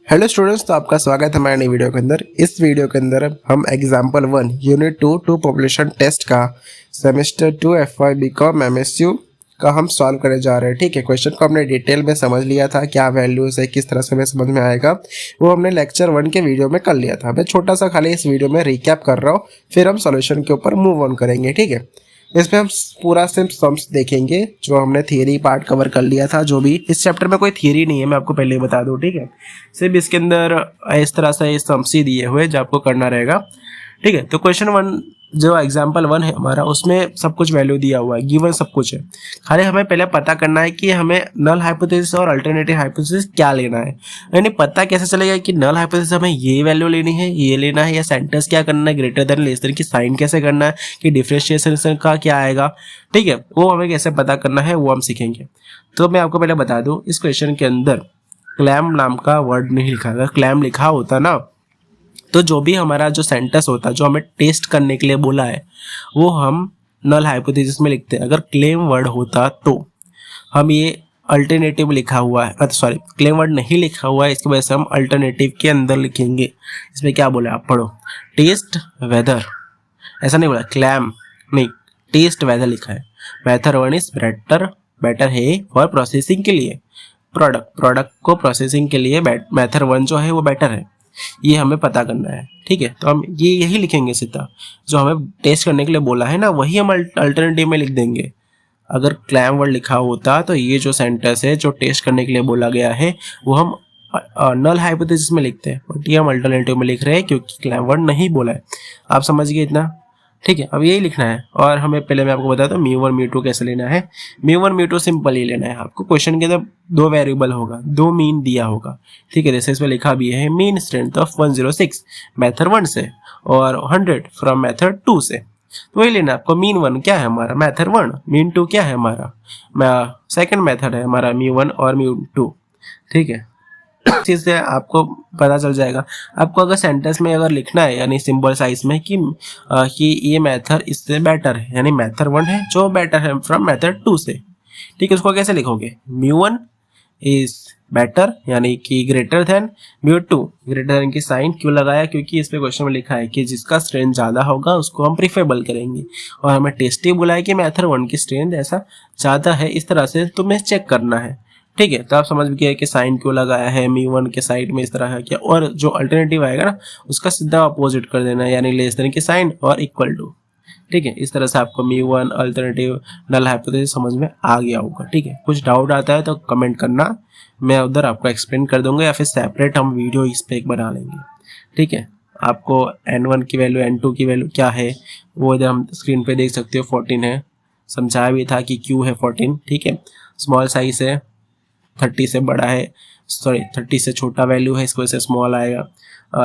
Hello students, तो आपका स्वागत है हमारे नई वीडियो के अंदर। इस वीडियो के अंदर हम एग्जाम्पल 1 यूनिट 2 पॉपुलेशन टेस्ट का सेमेस्टर 2 FY BCom MSU का हम सॉल्व करने जा रहे हैं। ठीक है, क्वेश्चन को हमने डिटेल में समझ लिया था, क्या वैल्यूज है, किस तरह से हमें समझ में आएगा, वो हमने लेक्चर 1 के वीडियो में कर लिया था। मैं छोटा सा खाली इस वीडियो में रिकैप कर रहा हूँ, फिर हम सोल्यूशन के ऊपर मूव ऑन करेंगे। ठीक है, इसमें हम पूरा सिर्फ सम्स देखेंगे, जो हमने थियरी पार्ट कवर कर लिया था। जो भी इस चैप्टर में कोई थियरी नहीं है, मैं आपको पहले ही बता दूं। ठीक है, सिर्फ इसके अंदर इस तरह से सम्स ही दिए हुए जो आपको करना रहेगा। ठीक है, तो क्वेश्चन 1 जो एग्जाम्पल 1 है हमारा, उसमें सब कुछ वैल्यू दिया हुआ है, गिवन सब कुछ है। खाली हमें पहले पता करना है कि हमें नल हाइपोथेसिस और अल्टरनेटिव हाइपोथेसिस क्या लेना है। यानी पता कैसे चलेगा कि नल हाइपोथेसिस हमें ये वैल्यू लेनी है, ये लेना है, या सेंटेंस क्या करना है, ग्रेटर देन लेस देन की साइन कैसे करना है, कि डिफरेंशिएशन का क्या आएगा। ठीक है, वो हमें कैसे पता करना है वो हम सीखेंगे। तो मैं आपको पहले बता दूं, इस क्वेश्चन के अंदर क्लैम नाम का वर्ड नहीं लिखा। अगर क्लैम लिखा होता ना, तो जो भी हमारा जो सेंटेंस होता, जो हमें टेस्ट करने के लिए बोला है, वो हम नल हाइपोथेसिस में लिखते हैं। अगर क्लेम वर्ड होता तो हम ये अल्टरनेटिव लिखा हुआ है, सॉरी क्लेम वर्ड नहीं लिखा हुआ है, इसकी वजह से हम अल्टरनेटिव के अंदर लिखेंगे। इसमें क्या बोला, आप पढ़ो, टेस्ट वेदर, ऐसा नहीं बोला क्लैम, नहीं, टेस्ट वेदर लिखा है। मेथड 1 इज बेटर, बेटर है फॉर प्रोसेसिंग के लिए, प्रोडक्ट को प्रोसेसिंग के लिए मेथड 1 जो है वो बेटर है, ये हमें पता करना है। ठीक है, तो हम ये यही लिखेंगे सीधा, जो हमें टेस्ट करने के लिए बोला है ना, वही हम अल्टरनेटिव में लिख देंगे। अगर क्लैम वर्ड लिखा होता तो ये जो सेंटेंस है जो टेस्ट करने के लिए बोला गया है, वो हम नल हाइपोथेसिस में लिखते हैं, बट ये हम अल्टरनेटिव में लिख रहे हैं क्योंकि क्लैम वर्ड नहीं बोला है। आप समझ गए इतना? ठीक है, अब यही लिखना है। और हमें पहले मैं आपको बताता हूँ म्यू 1 म्यू 2 कैसे लेना है। म्यू 1 म्यू 2 सिंपल ही लेना है आपको। क्वेश्चन के अंदर 2 वेरिएबल होगा, 2 मीन दिया होगा। ठीक है, जैसे इसमें लिखा भी है मीन स्ट्रेंथ ऑफ 106 मेथड 1 से और 100 फ्रॉम मेथड 2 से। तो वही लेना आपको। मीन 1 क्या है हमारा, मेथड 1। मीन 2 क्या है हमारा, सेकेंड मेथड है हमारा म्यू 1 और म्यू 2। ठीक है, चीज से आपको पता चल जाएगा। आपको अगर सेंटेंस में अगर लिखना है, यानी सिंबल साइज में, कि ये मेथड इससे बेटर है, यानी मेथड 1 है जो बेटर है फ्रॉम मेथड 2 से। ठीक है, उसको कैसे लिखोगे, म्यू 1 इज बेटर, यानी कि greater than mu 2। Greater than की साइन क्यों लगाया, क्योंकि इस पे क्वेश्चन में लिखा है कि जिसका स्ट्रेंथ ज्यादा होगा उसको हम प्रीफरेबल करेंगे, और हमें टेस्टी बोला है कि मेथड 1 की स्ट्रेंथ ऐसा ज्यादा है। इस तरह से तुम्हें चेक करना है। ठीक है, तो आप समझ गए कि साइन क्यों लगाया है, म्यू 1 के साइड में इस तरह है क्या, और जो अल्टरनेटिव आएगा ना उसका सीधा अपोजिट कर देना है, यानी लेस देन की साइन और इक्वल टू। ठीक है, इस तरह से आपको म्यू 1 अल्टरनेटिव नल हाइपोथेसिस समझ में आ गया होगा। ठीक है, कुछ डाउट आता है तो कमेंट करना, मैं उधर आपको एक्सप्लेन कर दूंगा, या फिर सेपरेट हम वीडियो इस पे एक बना लेंगे। ठीक है, आपको N1 की वैल्यू N2 की वैल्यू क्या है वो इधर हम स्क्रीन पे देख सकते हो, 14 है। समझाया भी था कि क्यों है 14। ठीक है, स्मॉल साइज है, 30 से बड़ा है, सॉरी 30 से छोटा वैल्यू है, इसको से स्मॉल आएगा।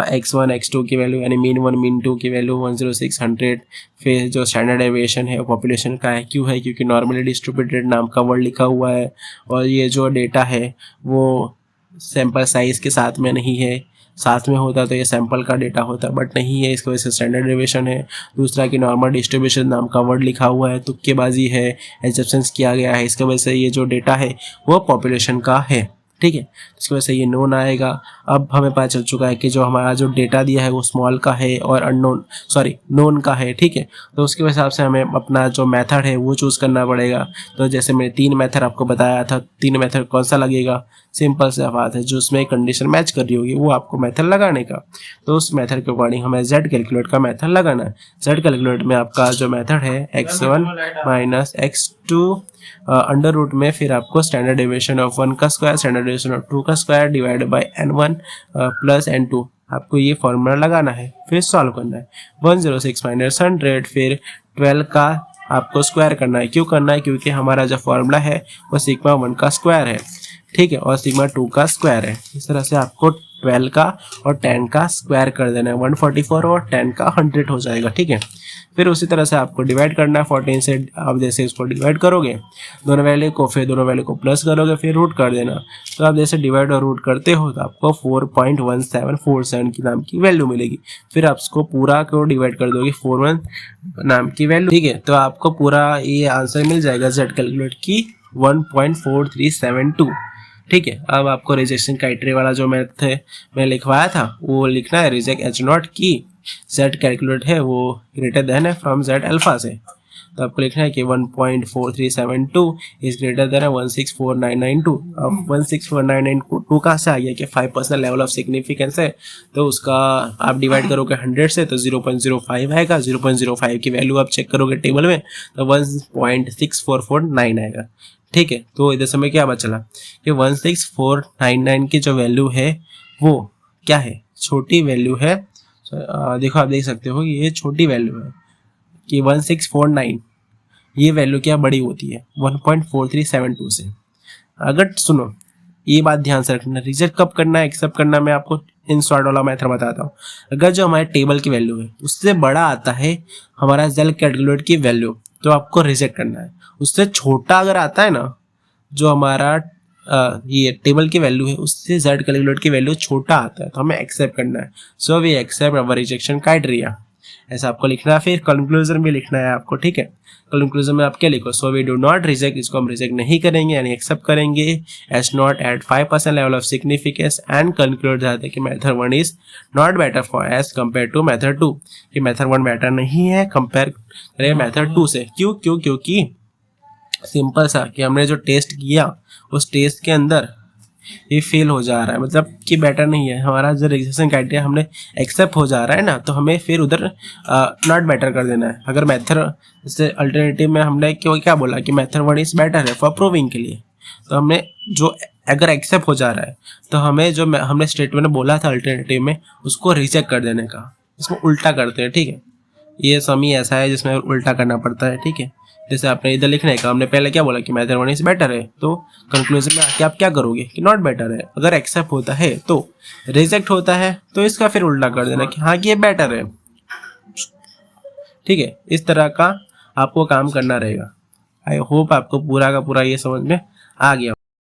x1 x2 की वैल्यू, यानी मीन 1 मीन 2 की वैल्यू 106 100। फिर जो स्टैंडर्ड डेविएशन है पॉपुलेशन का है, क्यों है, क्योंकि नॉर्मली डिस्ट्रीब्यूटेड नाम का वर्ड लिखा हुआ है, और ये जो डेटा है वो सैंपल साइज के साथ में नहीं है। साथ में होता तो ये सैंपल का डेटा होता, बट नहीं है, इसकी वजह से स्टैंडर्ड डेविएशन है। दूसरा कि नॉर्मल डिस्ट्रीब्यूशन नाम का वर्ड लिखा हुआ है, तुक्केबाजी है, एग्जेप्शंस किया गया है, इसकी वजह से ये जो डेटा है वो पॉपुलेशन का है। ठीक है, इसकी वजह से ये नोन आएगा। अब हमें पता चल चुका है कि जो हमारा जो डेटा दिया है वो स्मॉल का है और अननोन, सॉरी नोन का है। ठीक है, तो उसके हिसाब से हमें अपना जो मेथड है वो चूज़ करना पड़ेगा। तो जैसे मैंने 3 मेथड आपको बताया था, 3 मेथड कौन सा लगेगा, सिंपल सा बात है, जो उसमें कंडीशन मैच कर रही होगी वो आपको मेथड लगाने का। तो उस मेथड के अकॉर्डिंग हमें जेड कैलकुलेट का मेथड लगाना है। जेड कैलकुलेट में आपका जो मेथड है x1 minus x2 under root में, फिर आपको स्टैंडर्ड डेविएशन ऑफ 1 का स्क्वायर, स्टैंडर्ड डेविएशन ऑफ 2 का square divide by n1 plus n2, आपको ये फॉर्मूला लगाना है, फिर सॉल्व करना है। 106 माइनस 100, फिर 12 का आपको स्क्वायर करना है। क्यों करना है, क्योंकि हमारा जो फॉर्मूला है वो सिग्मा 1 का स्क्वायर है। ठीक है, और सिग्मा 2 का स्क्वायर है। इस तरह से आपको 12 का और 10 का स्क्वायर कर देना है, 144 और 10 का 100 हो जाएगा। ठीक है, फिर उसी तरह से आपको डिवाइड करना है 14 से। आप जैसे इसको डिवाइड करोगे दोनों वैल्यू को, फिर दोनों वैल्यू को प्लस करोगे, फिर रूट कर देना। तो आप जैसे डिवाइड और रूट करते हो तो आपको 4.1747 की नाम की वैल्यू मिलेगी। फिर आप उसको पूरा को डिवाइड कर दोगे 41 नाम की वैल्यू। ठीक है, तो आपको पूरा ये आंसर मिल जाएगा जेड कैलकुलेट की 1.4372। ठीक है, अब आपको रिजेक्शन क्राइटेरिया वाला जो मैं लिखवाया था वो लिखना है। रिजेक्ट एच नॉट की जेड कैलकुलेट है वो ग्रेटर देन है फ्रॉम जेड अल्फा से, तो आपको लिखना है कि 1.4372 इज ग्रेटर देन 164992। अब 164992 कहाँ से आ गया कि 5% लेवल ऑफ सिग्निफिकेंस है, तो उसका आप डिवाइड करोगे 100 से तो 0.05 आएगा। 0.05 की वैल्यू आप चेक करोगे टेबल में तो 1.6449 आएगा। ठीक है, तो इधर समय क्या बचला कि 16499 की जो वैल्यू है वो क्या है, छोटी वैल्यू है। देखो आप देख सकते हो ये छोटी वैल्यू है कि 1649, ये वैल्यू क्या बड़ी होती है 1.4372 से। अगर सुनो ये बात ध्यान से रखना, रिजेक्ट कब करना है एक्सेप्ट करना मैं आपको इन शॉर्ट वाला मेथड बताता हूँ। अगर जो हमारे टेबल की वैल्यू है उससे बड़ा आता है हमारा जेड कैलकुलेट की वैल्यू तो आपको रिजेक्ट करना है। उससे छोटा अगर आता है ना जो हमारा ये टेबल की वैल्यू है उससे जेड कैलकुलेट की वैल्यू छोटा आता है तो हमें एक्सेप्ट करना है। So we accept our rejection criteria, ऐसा आपको लिखना है। फिर कंक्लूजन भी लिखना है आपको, ठीक है। कंक्लूजन में आप क्या लिखो, so we do not reject, इसको हम रिजेक्ट नहीं करेंगे यानी एक्सेप्ट करेंगे as not at 5% level of significance and conclude जाते कि method 1 is not better for as compare to method 2, कि मेथड 1 बेटर नहीं है कंपेयर करें मेथड 2 से। क्योंकि सिंपल सा कि हमने जो टेस्ट किया उस टेस्ट के अंदर ये फेल हो जा रहा है, मतलब कि बेटर नहीं है। हमारा जो रिजेक्शन क्राइटेरिया हमने एक्सेप्ट हो जा रहा है ना तो हमें फिर उधर नॉट बेटर कर देना है। अगर मेथड जैसे अल्टरनेटिव में हमने क्या बोला कि मेथड 1 इज बेटर है फॉर प्रूविंग के लिए, तो हमने जो अगर एक्सेप्ट हो जा रहा है तो हमें जो हमने स्टेटमेंट बोला था अल्टरनेटिव में उसको रिजेक्ट कर देने का, इसमें उल्टा करते हैं। ठीक है, ये समी ऐसा है जिसमें उल्टा करना पड़ता है। ठीक है, जैसे आपने इधर लिखने का हमने पहले क्या बोला कि मेथड 1 इज बेटर है, तो कंक्लूजन में आके आप क्या करोगे कि नॉट बेटर है। अगर एक्सेप्ट होता है तो रिजेक्ट होता है तो इसका फिर उल्टा कर देना कि हाँ कि ये बेटर है। ठीक है, इस तरह का आपको काम करना रहेगा। आई होप आपको पूरा का पूरा ये समझ में आ गया।